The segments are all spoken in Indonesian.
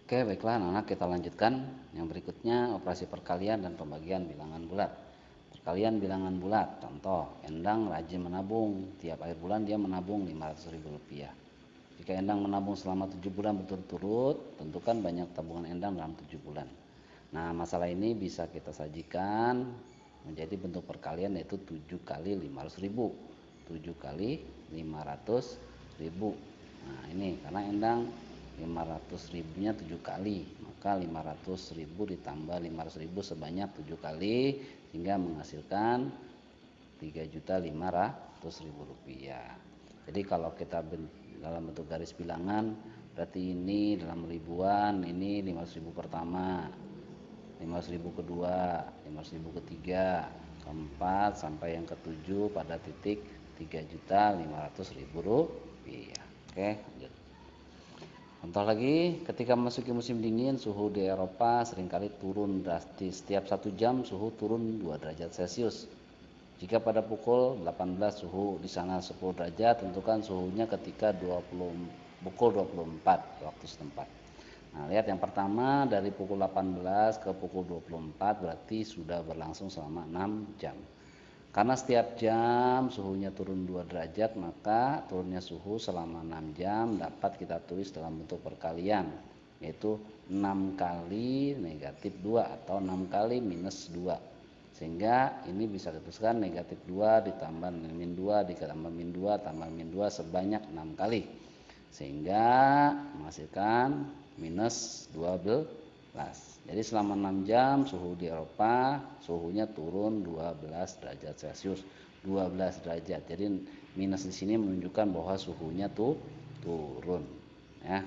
Oke, baiklah anak-anak, kita lanjutkan. Yang berikutnya operasi perkalian dan pembagian bilangan bulat. Perkalian bilangan bulat, contoh, Endang rajin menabung. Tiap akhir bulan dia menabung Rp500.000. Jika Endang menabung selama 7 bulan berturut-turut, tentukan banyak tabungan Endang dalam 7 bulan. Nah, masalah ini bisa kita sajikan menjadi bentuk perkalian, yaitu 7 kali 500.000. 7 kali 500.000. Nah, ini karena Endang 500.000-nya 7 kali, maka 500.000 ditambah 500.000 sebanyak 7 kali, sehingga menghasilkan Rp3.500.000. Jadi kalau kita dalam bentuk garis bilangan, berarti ini dalam ribuan, ini 500.000 pertama, 500.000 kedua, 500.000 ketiga, keempat sampai yang ketujuh pada titik Rp3.500.000. Oke, lanjut. Contoh lagi, ketika memasuki musim dingin, suhu di Eropa seringkali turun drastis. Setiap 1 jam suhu turun 2 derajat Celcius. Jika pada pukul 18 suhu di sana 10 derajat, tentukan suhunya ketika pukul 24 waktu setempat. Nah, lihat yang pertama, dari pukul 18 ke pukul 24 berarti sudah berlangsung selama 6 jam. Karena setiap jam suhunya turun 2 derajat, maka turunnya suhu selama 6 jam dapat kita tulis dalam bentuk perkalian, yaitu 6 kali negatif 2 atau 6 kali minus 2. Sehingga ini bisa dituliskan negatif 2 ditambah min 2 ditambah min 2 tambah min 2 sebanyak 6 kali. Sehingga menghasilkan minus 12. Jadi selama 6 jam suhu di Eropa suhunya turun 12 derajat Celcius. 12 derajat. Jadi minus di sini menunjukkan bahwa suhunya tuh turun, ya.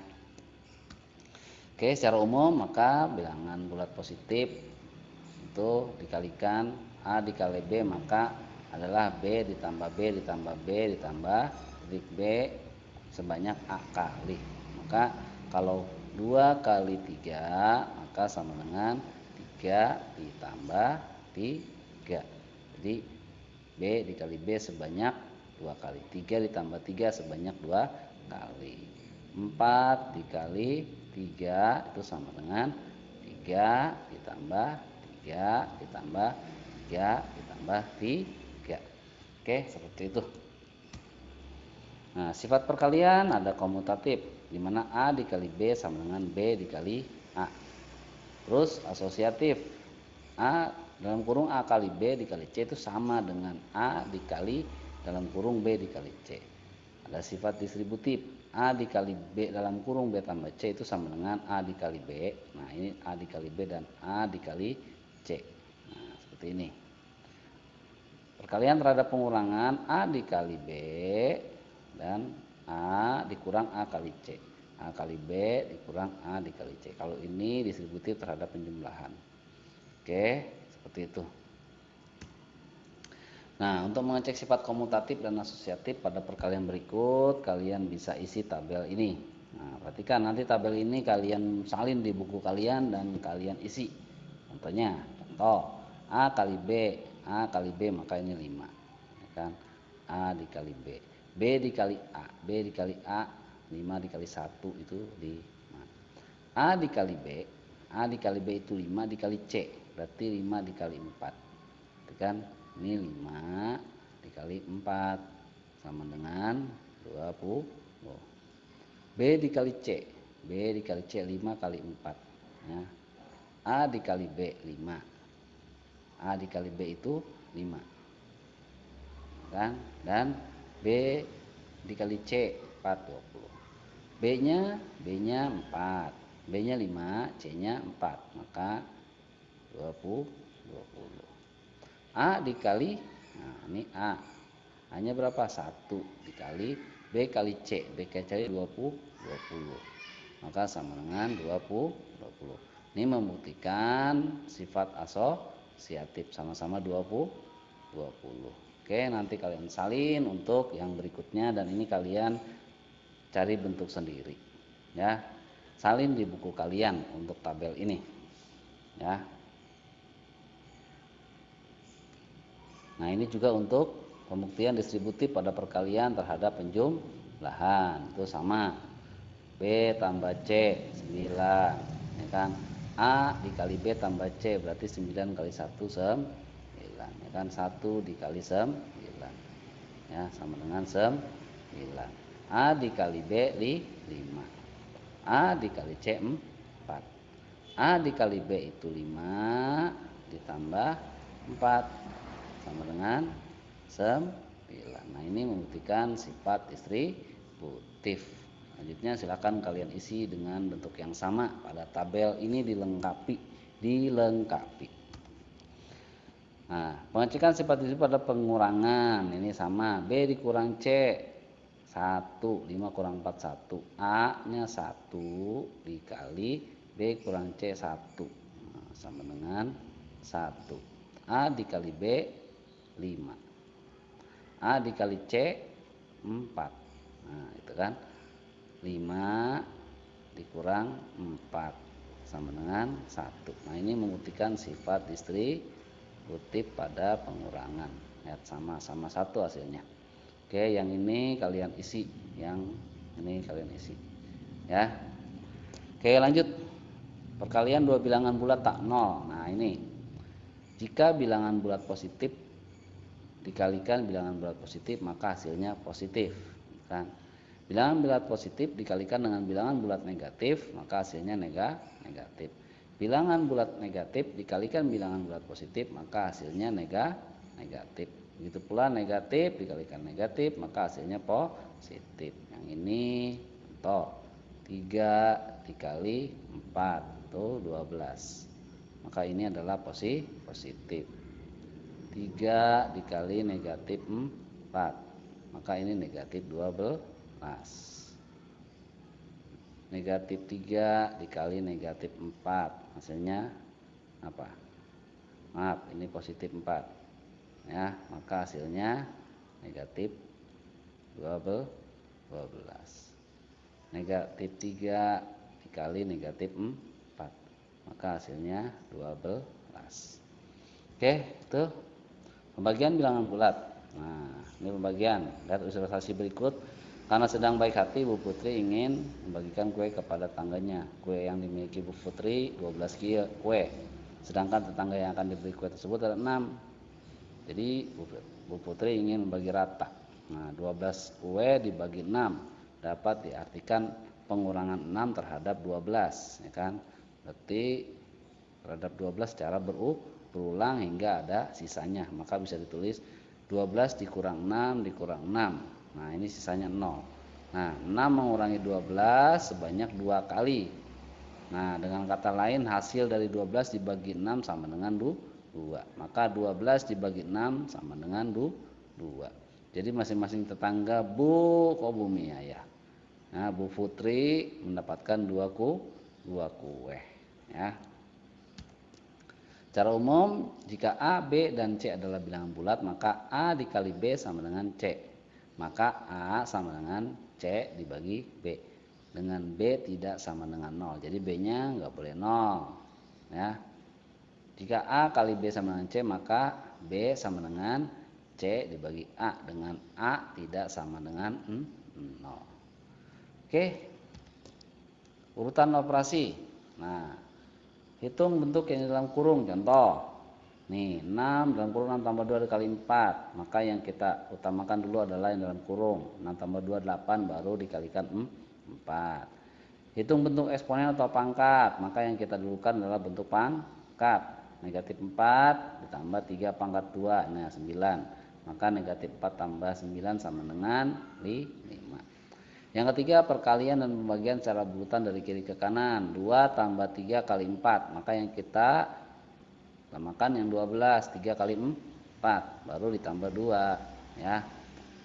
Oke, secara umum maka bilangan bulat positif itu dikalikan A dikali B, maka adalah B ditambah B ditambah B ditambah titik B sebanyak A kali. Maka kalau 2 kali 3 maka sama dengan 3 ditambah 3. Jadi B dikali B sebanyak 2 kali. 3 ditambah 3 sebanyak 2 kali. 4 dikali 3 itu sama dengan 3 ditambah 3 ditambah 3 ditambah 3. Oke, seperti itu. Nah, sifat perkalian ada komutatif, di mana A dikali B sama dengan B dikali A. Terus asosiatif, A dalam kurung A kali B dikali C itu sama dengan A dikali dalam kurung B dikali C. Ada sifat distributif, A dikali B dalam kurung B tambah C itu sama dengan A dikali B. Nah, ini A dikali B dan A dikali C. Nah, seperti ini. Perkalian terhadap pengurangan A dikali B dan A dikurang A kali C. A kali B dikurang A dikali C. Kalau ini distributif terhadap penjumlahan. Oke, seperti itu. Nah, untuk mengecek sifat komutatif dan asosiatif pada perkalian berikut, kalian bisa isi tabel ini. Nah, perhatikan nanti tabel ini kalian salin di buku kalian dan kalian isi. Contohnya, contoh A kali B maka ini 5. Ya kan? A dikali B. B dikali A 5 dikali 1 itu 5. A dikali B itu 5 dikali C, berarti 5 dikali 4. Itu kan ini 5 dikali 4 sama dengan 20. B dikali C 5 kali 4, ya. A dikali B 5. A dikali B itu 5, kan? Dan B dikali C 4, 20. B-nya 4. B-nya 5, C-nya 4, maka 20. A dikali, nah ini A. A-nya berapa? 1 dikali B kali C. B kali C 20. Maka sama dengan 20. Ini membuktikan sifat asosiatif, sama-sama 20. Oke, nanti kalian salin untuk yang berikutnya dan ini kalian cari bentuk sendiri, ya. Salin di buku kalian untuk tabel ini, ya. Nah, ini juga untuk pembuktian distributif pada perkalian terhadap penjumlahan, itu sama. B tambah C 9, ya kan. A dikali B tambah C berarti 9 kali 1 9, ya kan. 1 dikali 9, ya, sama dengan 9. A dikali B 5. A dikali C 4. A dikali B itu 5 ditambah 4 sama dengan 9. Nah, ini membuktikan sifat distributif. Selanjutnya silakan kalian isi dengan bentuk yang sama pada tabel ini dilengkapi. Nah, pengecekan sifat distributif pada pengurangan ini sama. B dikurang C 1, 5 kurang 4 1. A nya 1 dikali B kurang C 1, nah, sama dengan 1. A dikali B 5. A dikali C 4. Nah, itu kan 5 dikurang 4 sama dengan 1. Nah, ini membuktikan sifat distributif pada pengurangan. Lihat sama 1 hasilnya. Oke, yang ini kalian isi, yang ini kalian isi. Ya. Oke, lanjut. Perkalian dua bilangan bulat tak nol. Nah, ini. Jika bilangan bulat positif dikalikan bilangan bulat positif, maka hasilnya positif, kan? Bilangan bulat positif dikalikan dengan bilangan bulat negatif, maka hasilnya negatif. Bilangan bulat negatif dikalikan bilangan bulat positif, maka hasilnya negatif. Begitu pula negatif dikalikan negatif, maka hasilnya positif. Yang ini contoh 3 dikali 4 itu 12. Maka ini adalah positif. 3 dikali negatif 4, maka ini negatif 12. Negatif 3 dikali negatif 4, hasilnya apa? Maaf, ini positif 4, ya, maka hasilnya negatif 12. Negatif 3 dikali negatif 4, maka hasilnya 12. Oke, itu pembagian bilangan bulat. Nah, ini pembagian. Lihat ilustrasi berikut. Karena sedang baik hati, Bu Putri ingin membagikan kue kepada tangganya. Kue yang dimiliki Bu Putri 12 kue. Sedangkan tetangga yang akan diberi kue tersebut ada 6. Jadi Bu Putri ingin membagi rata. Nah, 12 kue dibagi 6 dapat diartikan pengurangan 6 terhadap 12, ya kan? Berarti terhadap 12 secara berulang hingga ada sisanya. Maka bisa ditulis 12 dikurang 6 dikurang 6. Nah, ini sisanya 0. Nah, 6 mengurangi 12 sebanyak 2 kali. Nah, dengan kata lain hasil dari 12 dibagi 6 sama dengan 2. Maka 12 dibagi 6 sama dengan 2. Jadi masing-masing tetangga Bu Mia, ya. Nah, Bu Putri mendapatkan 2 kue, ya. Secara umum, jika A, B, dan C adalah bilangan bulat, maka A dikali B sama dengan C. Maka A sama dengan C dibagi B. Dengan B tidak sama dengan 0. Jadi B-nya nggak boleh 0. Ya. Jika A kali B sama dengan C, maka B sama dengan C dibagi A. Dengan A tidak sama dengan 0. Oke. Urutan operasi. Nah, hitung bentuk yang di dalam kurung. Contoh, nih 6 dalam kurung 6 tambah 2 dikali 4. Maka yang kita utamakan dulu adalah yang dalam kurung. 6 tambah 2 8, baru dikalikan 4. Hitung bentuk eksponen atau pangkat. Maka yang kita dulukan adalah bentuk pangkat. Negatif 4 ditambah 3 pangkat 2, nah 9. Maka negatif 4 tambah 9 sama dengan 5. Yang ketiga, perkalian dan pembagian secara berurutan dari kiri ke kanan. 2 tambah 3 kali 4. Maka yang kita utamakan yang 12. 3 kali 4. Baru ditambah 2. Ya.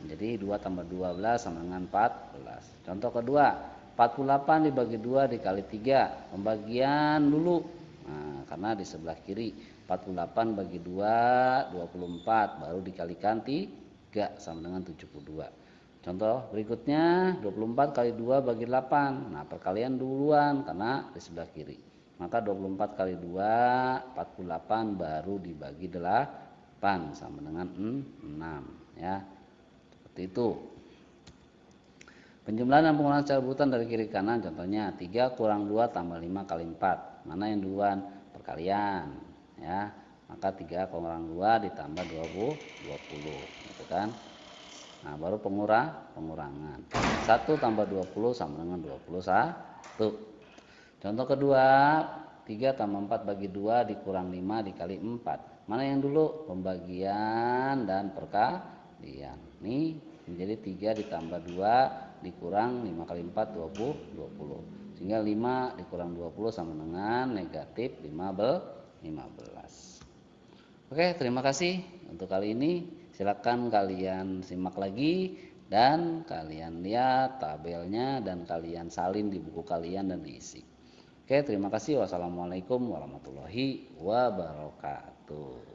Jadi 2 tambah 12 sama dengan 14. Contoh kedua, 48 dibagi 2 dikali 3. Pembagian dulu. Nah, karena di sebelah kiri 48 bagi 2 24, baru dikalikan 3 sama dengan 72. Contoh berikutnya 24 kali 2 bagi 8. Nah, perkalian duluan karena di sebelah kiri. Maka 24 kali 2 48, baru dibagi 8 sama dengan 6, ya. Seperti itu. Penjumlahan dan pengulangan secara berurutan dari kiri ke kanan, contohnya 3 kurang 2 tambah 5 kali 4. Mana yang duluan? Perkalian. Ya, maka 3 kurang 2 ditambah 20, gitu kan. Nah, baru pengurangan. 1 tambah 20 sama dengan 21. Contoh kedua, 3 tambah 4 bagi 2 dikurang 5 dikali 4. Mana yang dulu? Pembagian dan perkalian. Nih menjadi 3 ditambah 2 dikurang 5 kali 4 20. Sehingga 5 dikurang 20 sama dengan negatif 15. Oke, terima kasih untuk kali ini. Silakan kalian simak lagi dan kalian lihat tabelnya dan kalian salin di buku kalian dan diisi. Oke, terima kasih. Wassalamualaikum warahmatullahi wabarakatuh.